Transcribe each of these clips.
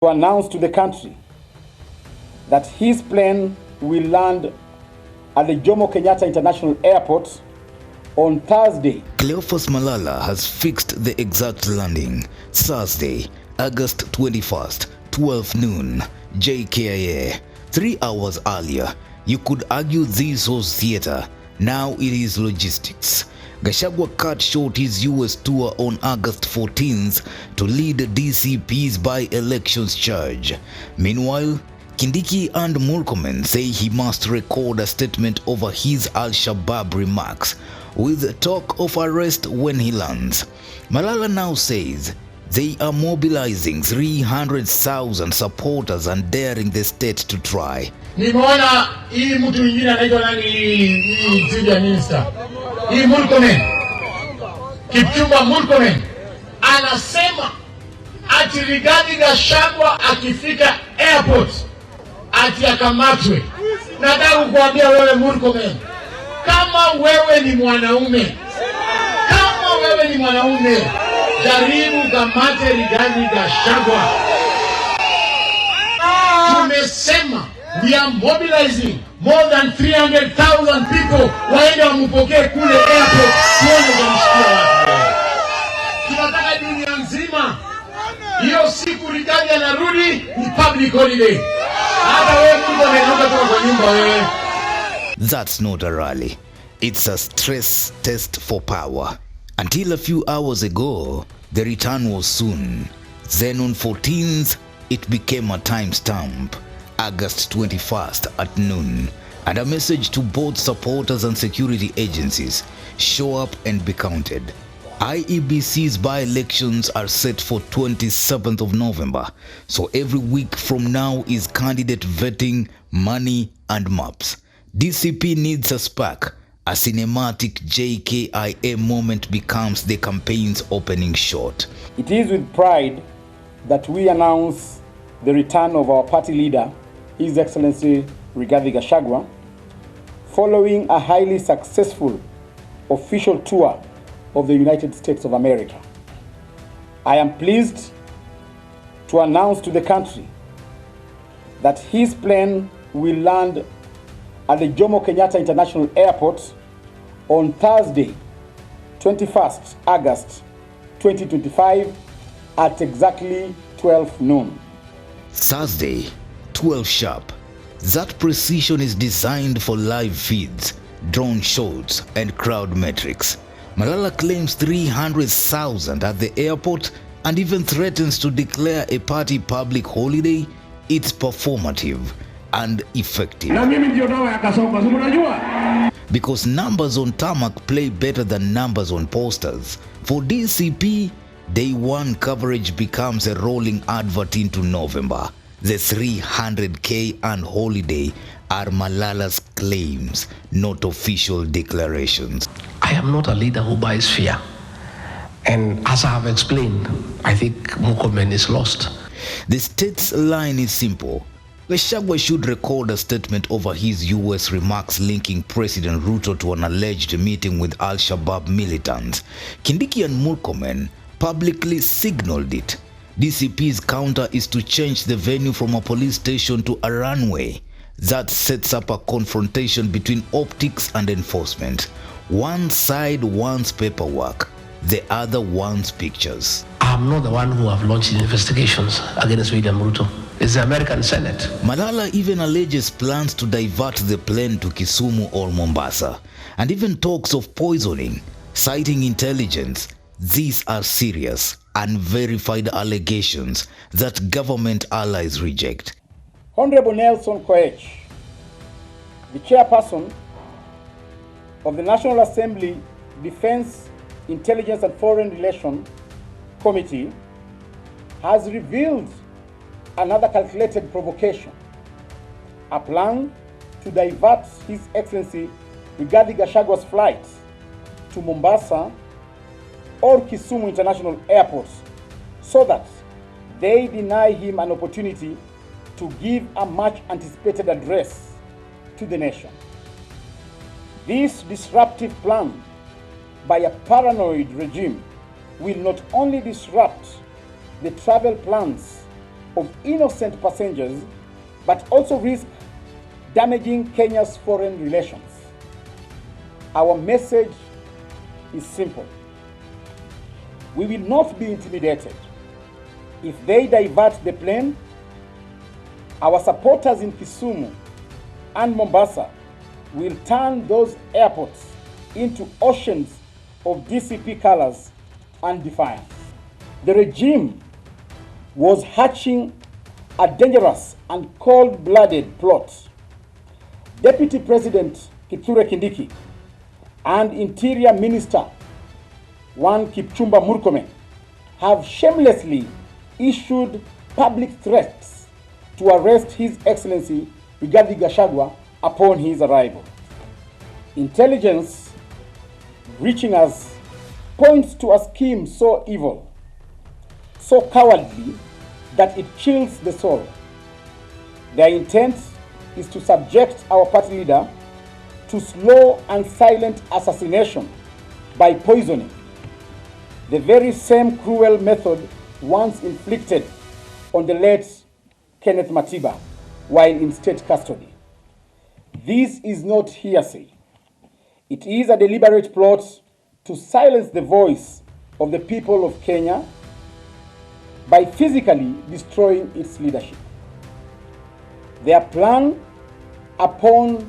to announce to the country that his plane will land at the Jomo Kenyatta International Airport on Thursday. Cleophas Malala has fixed the exact landing. Thursday, August 21st, 12 noon, JKIA. 3 hours earlier, you could argue this was theater. Now it is logistics. Gachagua cut short his US tour on August 14th to lead the DCP's by-elections charge. Meanwhile, Kindiki and Murkomen say he must record a statement over his Al-Shabaab remarks, with talk of arrest when he lands. Malala now says they are mobilizing 300,000 supporters and daring the state to try. Nimeona hii mtu mwingine anaitwa nani, hii minister. Hii Murkomen. Kipchumba Murkomen anasema ati Rigathi Gachagua akifika airport ati akamatwe. Nataka kukuambia wewe Murkomen, kama wewe ni mwanaume, jaribu kamate Rigathi Gachagua. Tumesema we are mobilizing more than 300,000 people waende wampokee kule airport. Tuone jamshikia watu. Tunataka dunia nzima hiyo siku Rigathi anarudi ni public holiday. Hata wewe mtu anaenda kwa nyumba wewe. That's not a rally. It's a stress test for power. Until a few hours ago, the return was soon. Then on 14th, it became a timestamp, August 21st at noon, and a message to both supporters and security agencies: show up and be counted. IEBC's by-elections are set for 27th of November, so every week from now is candidate vetting, money and maps. DCP needs a spark. A cinematic JKIA moment becomes the campaign's opening shot. It is with pride that we announce the return of our party leader, His Excellency Rigathi Gachagua, following a highly successful official tour of the United States of America. I am pleased to announce to the country that his plane will land at the Jomo Kenyatta International Airport on Thursday, 21st August 2025 at exactly 12 noon. Thursday, 12 sharp. That precision is designed for live feeds, drone shots and crowd metrics. Malala claims 300,000 at the airport and even threatens to declare a party public holiday. It's performative and effective. Because numbers on tarmac play better than numbers on posters. For DCP, day one coverage becomes a rolling advert into November. The 300K and holiday are Malala's claims, not official declarations. I am not a leader who buys fear. And as I have explained, I think Murkomen is lost. The state's line is simple. Gachagua should record a statement over his US remarks linking President Ruto to an alleged meeting with Al-Shabaab militants. Kindiki and Murkomen publicly signaled it. DCP's counter is to change the venue from a police station to a runway. That sets up a confrontation between optics and enforcement. One side wants paperwork, the other wants pictures. I'm not the one who have launched investigations against William Ruto. It's the American Senate. Malala even alleges plans to divert the plane to Kisumu or Mombasa, and even talks of poisoning, citing intelligence. These are serious, unverified allegations that government allies reject. Honorable Nelson Koech, the chairperson of the National Assembly Defense, Intelligence and Foreign Relations Committee, has revealed another calculated provocation, a plan to divert His Excellency Rigathi Gachagua's flight to Mombasa or Kisumu International Airports so that they deny him an opportunity to give a much anticipated address to the nation. This disruptive plan by a paranoid regime will not only disrupt the travel plans of innocent passengers, but also risk damaging Kenya's foreign relations. Our message is simple. We will not be intimidated. If they divert the plane, our supporters in Kisumu and Mombasa will turn those airports into oceans of DCP colors and defiance. The regime was hatching a dangerous and cold-blooded plot. Deputy President Kithure Kindiki and Interior Minister Kipchumba Murkomen have shamelessly issued public threats to arrest His Excellency Rigathi Gachagua upon his arrival. Intelligence reaching us points to a scheme so evil, so cowardly, that it chills the soul. Their intent is to subject our party leader to slow and silent assassination by poisoning, the very same cruel method once inflicted on the late Kenneth Matiba while in state custody. This is not hearsay. It is a deliberate plot to silence the voice of the people of Kenya by physically destroying its leadership. Their plan upon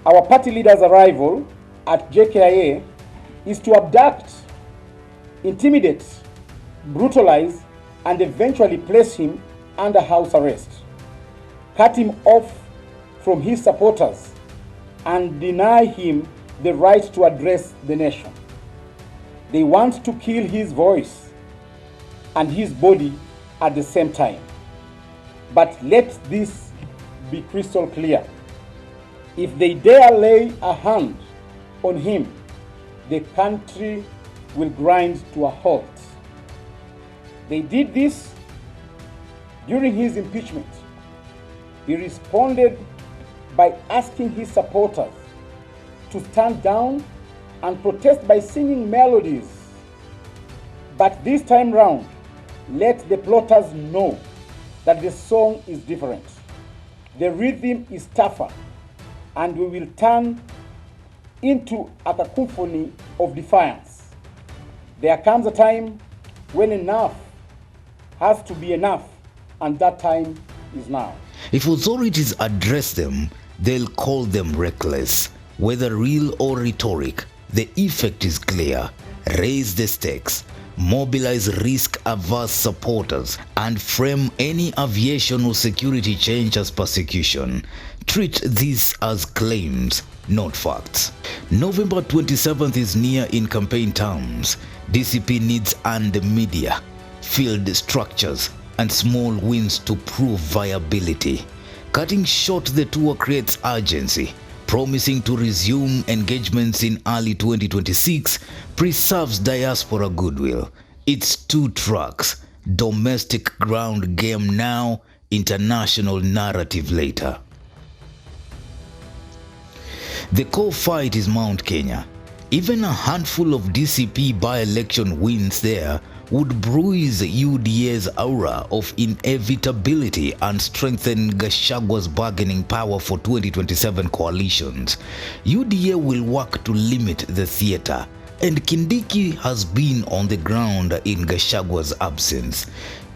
our party leader's arrival at JKIA is to abduct, intimidate, brutalize, and eventually place him under house arrest, cut him off from his supporters, and deny him the right to address the nation. They want to kill his voice and his body at the same time. But let this be crystal clear. If they dare lay a hand on him, the country will grind to a halt. They did this during his impeachment. He responded by asking his supporters to stand down and protest by singing melodies. But this time round, let the plotters know that the song is different. The rhythm is tougher, and we will turn into a cacophony of defiance. There comes a time when enough has to be enough, and that time is now. If authorities address them, they'll call them reckless. Whether real or rhetoric, the effect is clear. Raise the stakes, mobilize risk-averse supporters, and frame any aviation or security change as persecution. Treat these as claims, not facts. November 27th is near in campaign terms. DCP needs earned media, field structures, and small wins to prove viability. Cutting short the tour creates urgency. Promising to resume engagements in early 2026 preserves diaspora goodwill. It's two tracks: domestic ground game now, international narrative later. The core fight is Mount Kenya. Even a handful of DCP by-election wins there would bruise UDA's aura of inevitability and strengthen Gachagua's bargaining power for 2027 coalitions. UDA will work to limit the theater, and Kindiki has been on the ground in Gachagua's absence.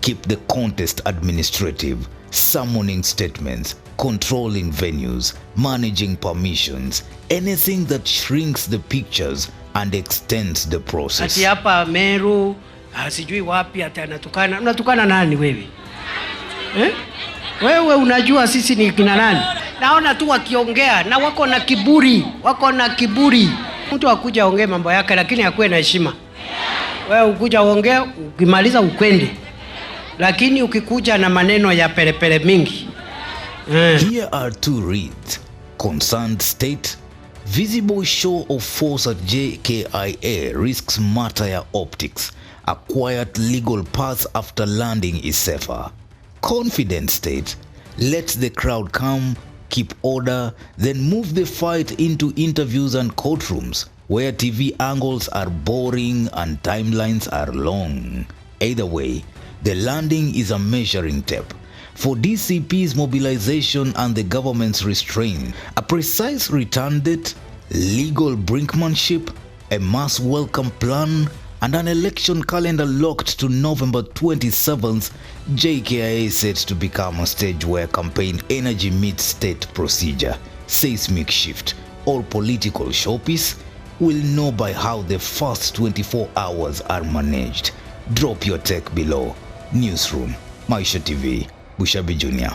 Keep the contest administrative, summoning statements, controlling venues, managing permissions, anything that shrinks the pictures and extends the process. Ati hapa Meru, sijui wapi ati anatukana. Unatukana nani wewe? Wewe unajua sisi ni kina nani? Naona tu wakiongea na wako na kiburi. Mtu akuja ongea mambo yake lakini akuwe na heshima. Wewe ukuja ongea, ukimaliza ukwende. Lakini ukikuja na maneno ya pelepele mingi. Here are two reads. Concerned state, visible show of force at JKIA risks martyr optics. A quiet legal path after landing is safer. Confident state, let the crowd come, keep order, then move the fight into interviews and courtrooms where TV angles are boring and timelines are long. Either way, The landing is a measuring tape for DCP's mobilization and the government's restraint. A precise return date, legal brinkmanship, a mass welcome plan, and an election calendar locked to November 27th, JKIA is set to become a stage where campaign energy meets state procedure. Seismic shift. All political showpiece will know by how the first 24 hours are managed. Drop your take below. Newsroom, Maisha TV, Bushabi Jr.